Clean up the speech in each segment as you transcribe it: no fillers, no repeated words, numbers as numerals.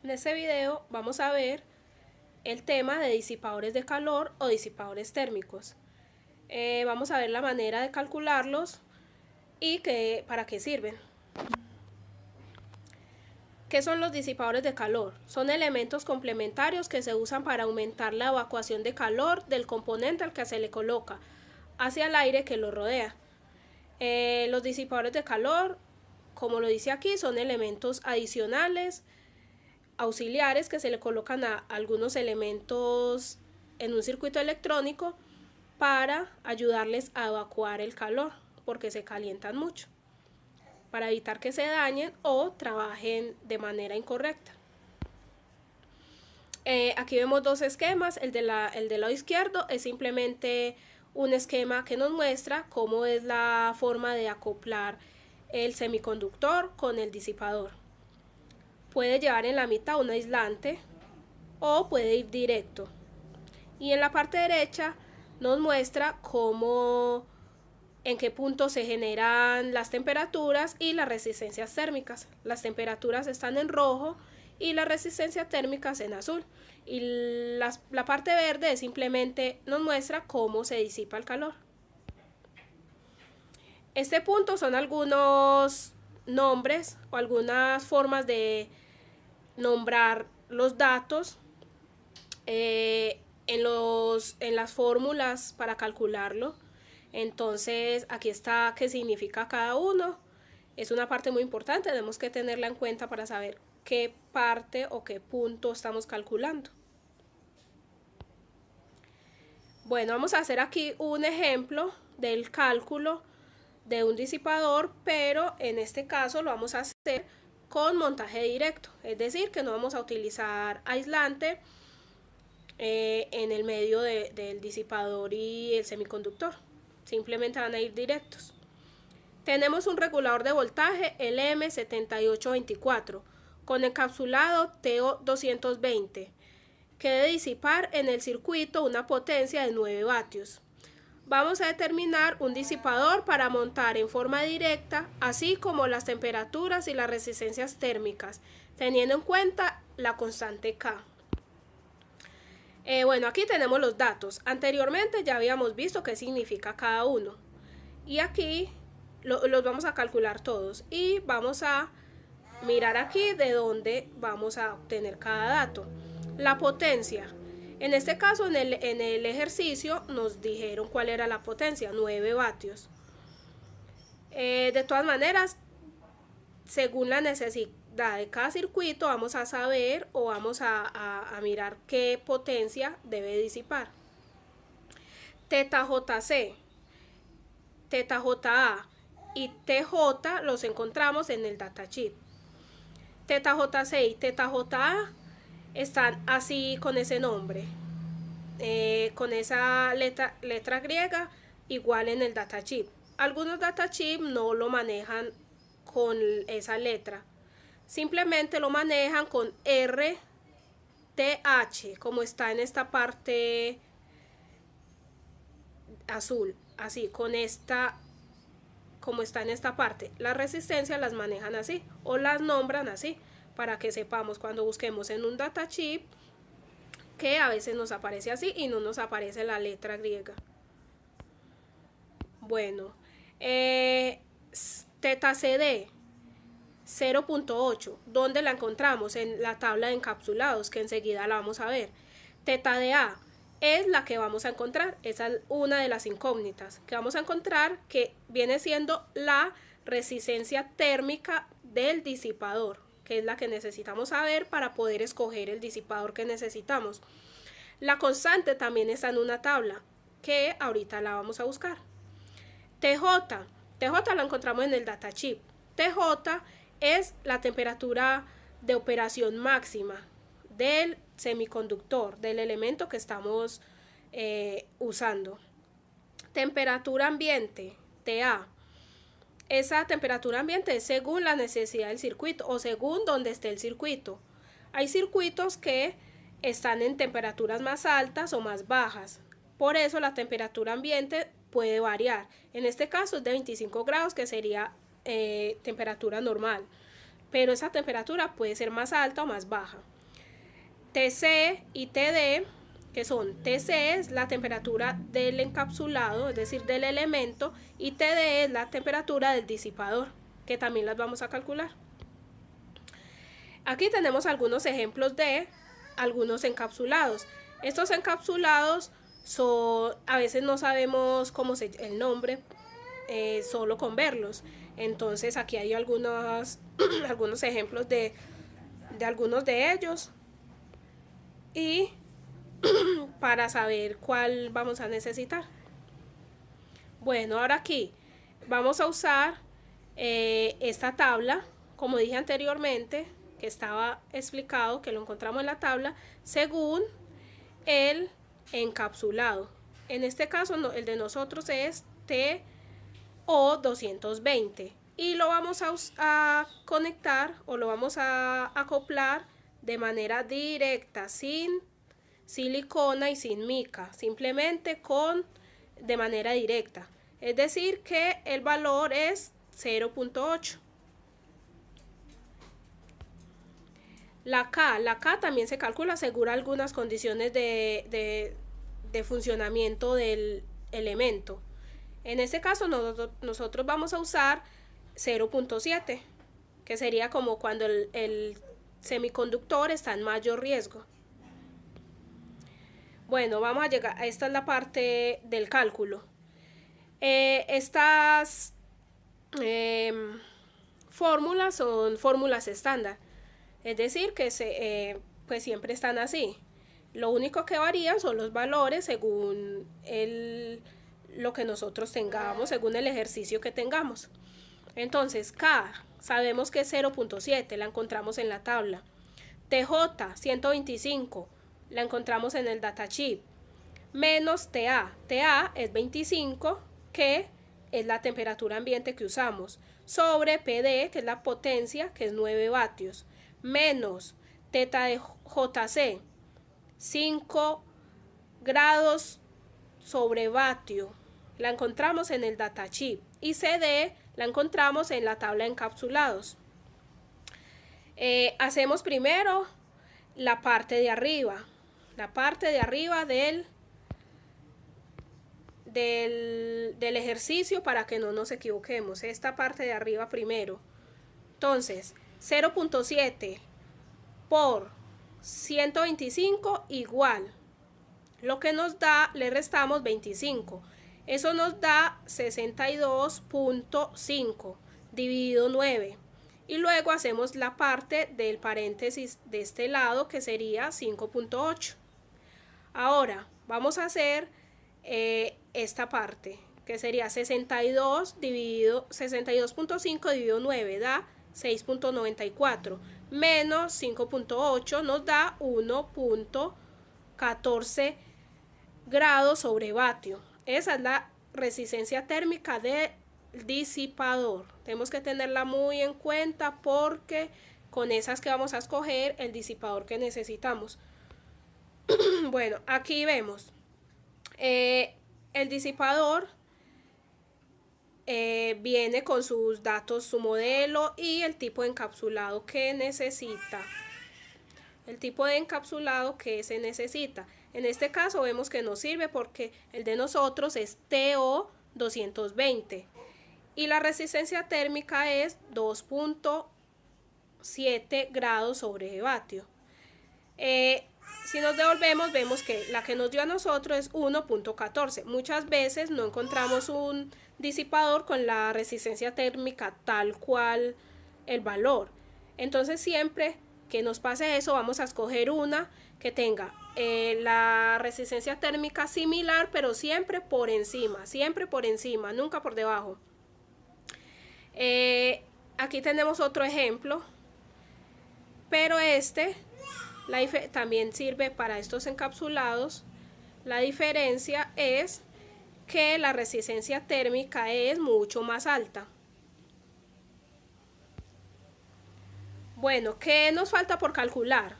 En este video vamos a ver el tema de disipadores de calor o disipadores térmicos. Vamos a ver la manera de calcularlos y para qué sirven. ¿Qué son los disipadores de calor? Son elementos complementarios que se usan para aumentar la evacuación de calor del componente al que se le coloca hacia el aire que lo rodea. Los disipadores de calor, como lo dice aquí, son elementos adicionales, auxiliares que se le colocan a algunos elementos en un circuito electrónico para ayudarles a evacuar el calor, porque se calientan mucho, para evitar que se dañen o trabajen de manera incorrecta. Aquí vemos dos esquemas. El del lado izquierdo es simplemente un esquema que nos muestra cómo es la forma de acoplar el semiconductor con el disipador. Puede llevar en la mitad un aislante o puede ir directo. Y en la parte derecha nos muestra en qué punto se generan las temperaturas y las resistencias térmicas. Las temperaturas están en rojo y las resistencias térmicas en azul. Y la parte verde simplemente nos muestra cómo se disipa el calor. Este punto son algunos nombres o algunas formas de nombrar los datos en las fórmulas para calcularlo. Entonces aquí está qué significa cada uno. Es una parte muy importante, tenemos que tenerla en cuenta para saber qué parte o qué punto estamos calculando. Bueno, vamos a hacer aquí un ejemplo del cálculo de un disipador, pero en este caso lo vamos a hacer con montaje directo, es decir, que no vamos a utilizar aislante en el medio del disipador y el semiconductor, simplemente van a ir directos. Tenemos un regulador de voltaje LM7824 con encapsulado TO220 que debe disipar en el circuito una potencia de 9 vatios. Vamos a determinar un disipador para montar en forma directa, así como las temperaturas y las resistencias térmicas, teniendo en cuenta la constante K. Bueno, aquí tenemos los datos. Anteriormente ya habíamos visto qué significa cada uno. Y aquí los vamos a calcular todos. Y vamos a mirar aquí de dónde vamos a obtener cada dato. La potencia. En este caso, en el ejercicio, nos dijeron cuál era la potencia, 9 vatios. De todas maneras, según la necesidad de cada circuito, vamos a saber o vamos a mirar qué potencia debe disipar. TJ-C, TJ-A y TJ los encontramos en el datasheet. TJ-C y TJ-A están así con ese nombre, con esa letra griega, igual en el datasheet. Algunos datasheets no lo manejan con esa letra, simplemente lo manejan con RTH, como está en esta parte azul, así, con esta, como está en esta parte. Las resistencias las manejan así o las nombran así, para que sepamos cuando busquemos en un datasheet que a veces nos aparece así y no nos aparece la letra griega. Bueno, TZ-CD 0.8, ¿dónde la encontramos? En la tabla de encapsulados, que enseguida la vamos a ver. TZ-DA es la que vamos a encontrar, esa es una de las incógnitas que vamos a encontrar, que viene siendo la resistencia térmica del disipador, que es la que necesitamos saber para poder escoger el disipador que necesitamos. La constante también está en una tabla, que ahorita la vamos a buscar. TJ la encontramos en el datasheet. TJ es la temperatura de operación máxima del semiconductor, del elemento que estamos usando. Temperatura ambiente, TA. Esa temperatura ambiente es según la necesidad del circuito o según donde esté el circuito. Hay circuitos que están en temperaturas más altas o más bajas. Por eso la temperatura ambiente puede variar. En este caso es de 25 grados, que sería temperatura normal. Pero esa temperatura puede ser más alta o más baja. TC y TD, que son TC es la temperatura del encapsulado, es decir, del elemento, y TD es la temperatura del disipador, que también las vamos a calcular. Aquí tenemos algunos ejemplos de algunos encapsulados. Estos encapsulados a veces no sabemos el nombre, solo con verlos. Entonces aquí hay algunos ejemplos de algunos de ellos, y para saber cuál vamos a necesitar. Bueno, ahora aquí vamos a usar esta tabla, como dije anteriormente, que estaba explicado, que lo encontramos en la tabla, según el encapsulado. En este caso, el de nosotros es TO220 y lo vamos a conectar o lo vamos a acoplar de manera directa, sin silicona y sin mica, simplemente de manera directa. Es decir, que el valor es 0.8. La K también se calcula según algunas condiciones de funcionamiento del elemento. En este caso nosotros vamos a usar 0.7, que sería como cuando el semiconductor está en mayor riesgo. Bueno, vamos a llegar, esta es la parte del cálculo. Estas fórmulas son fórmulas estándar. Es decir, que pues siempre están así. Lo único que varían son los valores según lo que nosotros tengamos, según el ejercicio que tengamos. Entonces, K, sabemos que es 0.7, la encontramos en la tabla. TJ, 125, la encontramos en el datasheet. Menos TA, TA es 25, que es la temperatura ambiente que usamos, sobre PD, que es la potencia, que es 9 vatios. Menos teta de JC, 5 grados sobre vatio, la encontramos en el datasheet, y CD la encontramos en la tabla de encapsulados. Hacemos primero la parte de arriba del ejercicio para que no nos equivoquemos. Esta parte de arriba primero. Entonces, 0.7 por 125 igual. Lo que nos da, le restamos 25. Eso nos da 62.5 dividido 9. Y luego hacemos la parte del paréntesis de este lado, que sería 5.8. Ahora vamos a hacer esta parte, que sería 62.5 dividido 9 da 6.94, menos 5.8 nos da 1.14 grados sobre vatio. Esa es la resistencia térmica del disipador. Tenemos que tenerla muy en cuenta porque con esas que vamos a escoger el disipador que necesitamos. Bueno, aquí vemos el disipador viene con sus datos, su modelo y el tipo de encapsulado que necesita. El tipo de encapsulado que se necesita. En este caso vemos que nos sirve porque el de nosotros es TO220 y la resistencia térmica es 2.7 grados sobre vatio. Si nos devolvemos, vemos que la que nos dio a nosotros es 1.14. Muchas veces no encontramos un disipador con la resistencia térmica tal cual el valor. Entonces, siempre que nos pase eso, vamos a escoger una que tenga la resistencia térmica similar, pero siempre por encima, nunca por debajo. Aquí tenemos otro ejemplo, pero también sirve para estos encapsulados. La diferencia es que la resistencia térmica es mucho más alta. Bueno, ¿qué nos falta por calcular?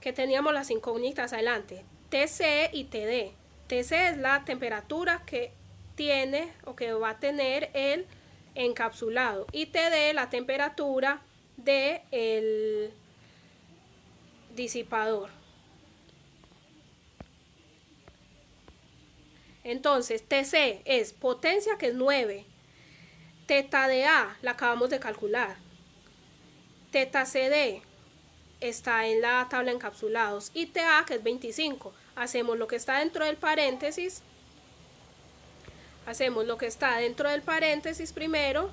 Que teníamos las incógnitas adelante, TC y TD. TC es la temperatura que tiene o que va a tener el encapsulado, y TD la temperatura del disipador. Entonces, TC es potencia, que es 9. Teta de A la acabamos de calcular. Teta CD está en la tabla de encapsulados. Y TA, que es 25. Hacemos lo que está dentro del paréntesis. Hacemos lo que está dentro del paréntesis primero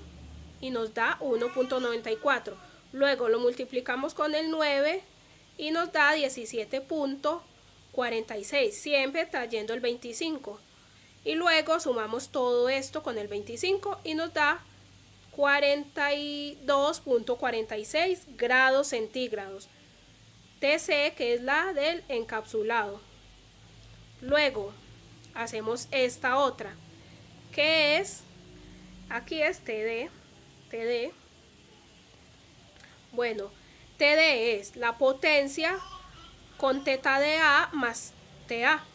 y nos da 1.94. Luego lo multiplicamos con el 9 y nos da 17.46, siempre trayendo el 25. Y luego sumamos todo esto con el 25 y nos da 42.46 grados centígrados. TC, que es la del encapsulado. Luego hacemos esta otra, que es, aquí es TD. Bueno, TD es la potencia con teta de A más TA.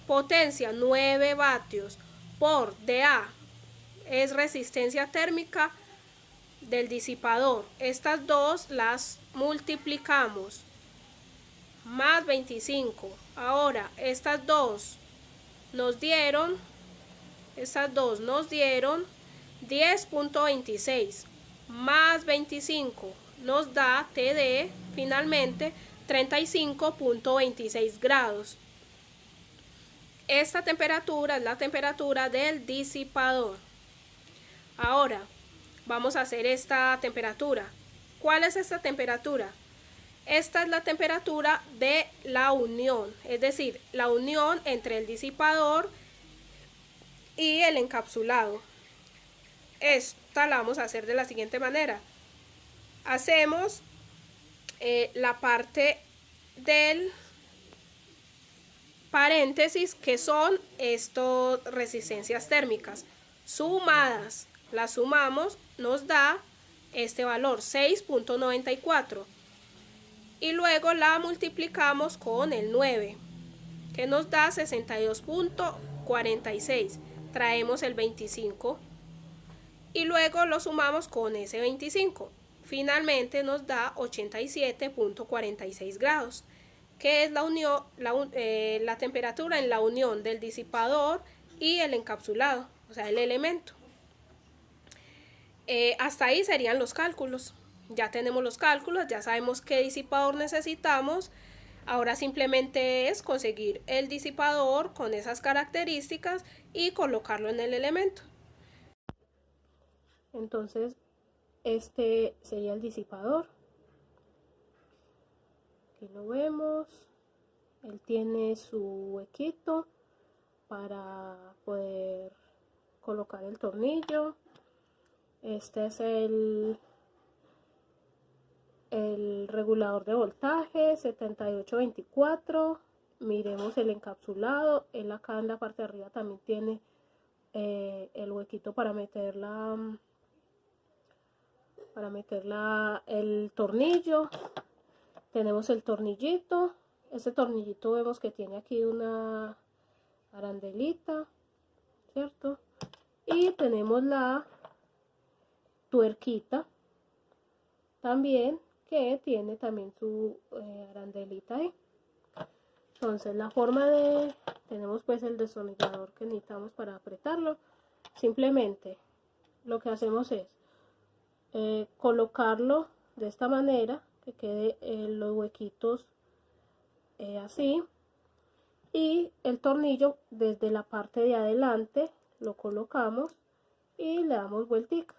Potencia 9 vatios por dA es resistencia térmica del disipador. Estas dos las multiplicamos más 25. Ahora estas dos nos dieron 10.26 más 25 nos da TD finalmente 35.26 grados. Esta temperatura es la temperatura del disipador. Ahora vamos a hacer esta temperatura. ¿Cuál es esta temperatura? Esta es la temperatura de la unión, es decir, la unión entre el disipador y el encapsulado. Esta la vamos a hacer de la siguiente manera. Hacemos la parte del paréntesis, que son estas resistencias térmicas sumadas. Las sumamos, nos da este valor 6.94 y luego la multiplicamos con el 9, que nos da 62.46. Traemos el 25 y luego lo sumamos con ese 25. Finalmente nos da 87.46 grados, que es la unión, la temperatura en la unión del disipador y el encapsulado, o sea, el elemento. Hasta ahí serían los cálculos. Ya tenemos los cálculos, ya sabemos qué disipador necesitamos. Ahora simplemente es conseguir el disipador con esas características y colocarlo en el elemento. Entonces, este sería el disipador. Aquí lo vemos. Él tiene su huequito para poder colocar el tornillo. Este es el regulador de voltaje 7824. Miremos el encapsulado. Él acá en la parte de arriba también tiene el huequito para meter el tornillo. Tenemos el tornillito. Este tornillito vemos que tiene aquí una arandelita, ¿cierto? Y tenemos la tuerquita también, que tiene también su arandelita ahí. Entonces tenemos pues el destornillador que necesitamos para apretarlo. Simplemente lo que hacemos es colocarlo de esta manera, que quede los huequitos así, y el tornillo desde la parte de adelante lo colocamos y le damos vueltica,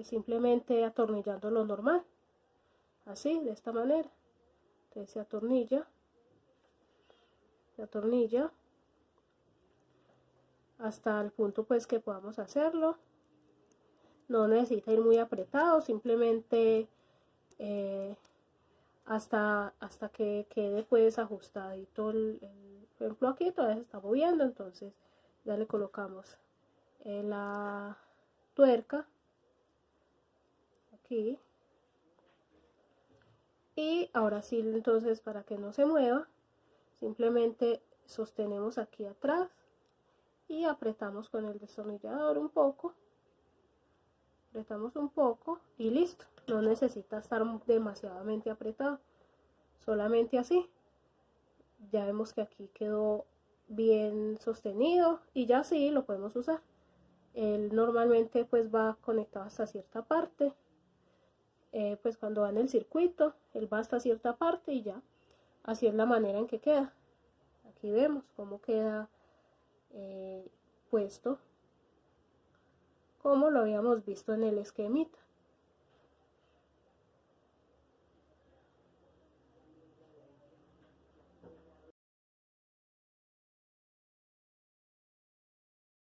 simplemente atornillándolo normal, así, de esta manera. Entonces se atornilla hasta el punto pues que podamos hacerlo. No necesita ir muy apretado, simplemente hasta que quede pues ajustadito por ejemplo aquí todavía se está moviendo, entonces ya le colocamos la tuerca aquí. Y ahora sí, entonces, para que no se mueva, simplemente sostenemos aquí atrás y apretamos con el destornillador un poco. apretamos un poco y listo. No necesita estar demasiadamente apretado, solamente así. Ya vemos que aquí quedó bien sostenido y ya sí lo podemos usar. Él normalmente pues va conectado hasta cierta parte, pues cuando va en el circuito, él va hasta cierta parte y ya. Así es la manera en que queda. Aquí vemos cómo queda puesto, como lo habíamos visto en el esquemita.